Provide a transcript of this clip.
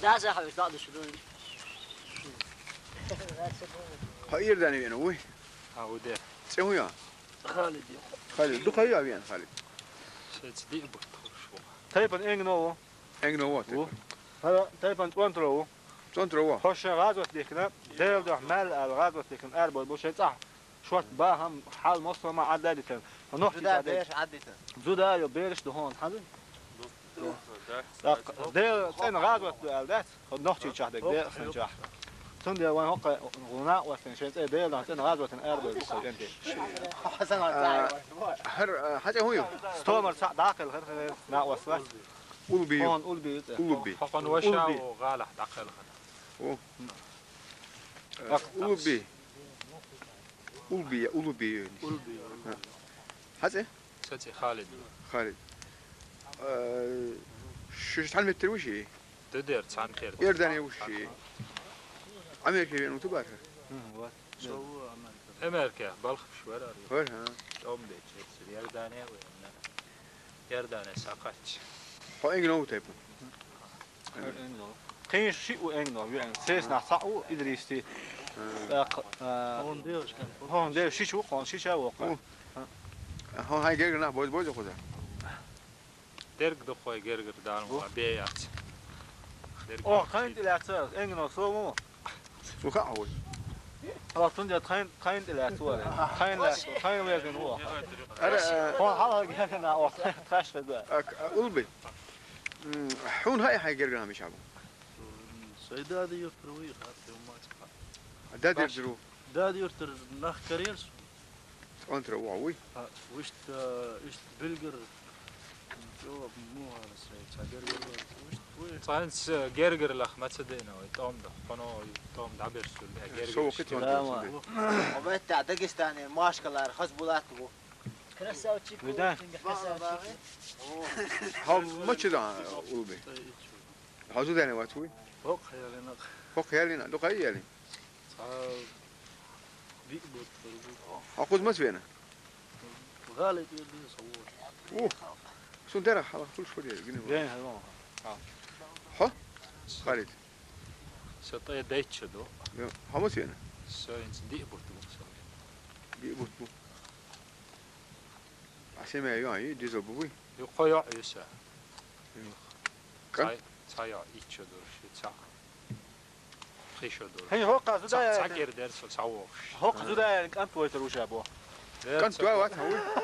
ساسا حبيت بعض الشدود هاير داني بينا وي عودة سيهو يا خالد خالد دو خيا بيان خالد شيء صديق بتخش تايبن إنجنو انجنو وات هذا تايبن توانترو تونترو خش غازوة ليكنا ديل ده مال الغازوة ليكنا أربعة بوشين صح شوت باهم حال مصر ما عدى تن نحكي جدا بيش عديته زودا يبيرش دهون حلو ديل تن غازوة الدات نحكي شهدك ديل سنجاح تندي وين هقى غناء وسنشين ديل ده تن غازوة أربعة بوشين حسن هر حاجة هو ستومر صح داخل غير نا وسوس قلبي هون قلبي قلبي حقن وشا وغالح داخل قلبي قلبي قلبي حاجة ستي خالد خالد شو تعلم التروشي تدير تسعن كير يرداني وشي أمريكا بينو تبارك أمريكا بلخ شوارع ها توم ديت يرداني وين يرداني ساقتش هو انجنو تايبو قين شيء وإنجنو يعني سيسنا صعو إدريستي هون دير شيء وقون شيء وقون هو هاي جرجنا بوز خذها درك دخوي جرجر دارم بيات قين الأساس إنجنو سومو شو كأول خلاص تندي قين الأساس قين ويزن هو أنا هون حالا جهنا أو تخش في ده قلبي حون هاي جرجنا مش عبو سيدادي يفروي خاطر وما تقع دادي يرجرو دادي يرتر نخ كاريرس أنترو واوي وشت بلجر جو مو هذا الشيء وشت ساينس جرجر لخ ما تصدقنا توم ده قنو توم دعبر سول سو جرجر كتير وبيت داغستاني ماشكلار خصبولاتكو كرسا وتشيكو بدان. هاو ما كذا قلبي هذا ده أنا واتوي فوق خيالنا فوق يالين دو خيال يالين بيقبض أخذ ما تبينا غالب يلي يصور شو ترى خلاص كل شوية جنيه جاين هذول ها خالد شطي دايتش دو ها ما تبينا ساينس دي بوتو بيبوت بو عشان ما يوعي ديزل بوي يقيا يسا كم تايا ايتش دور شي تا خيش دور هي هوقا زودا تاكير درس ساووش هوقا زودا أنت ويتروش أبوه كم توا وات هو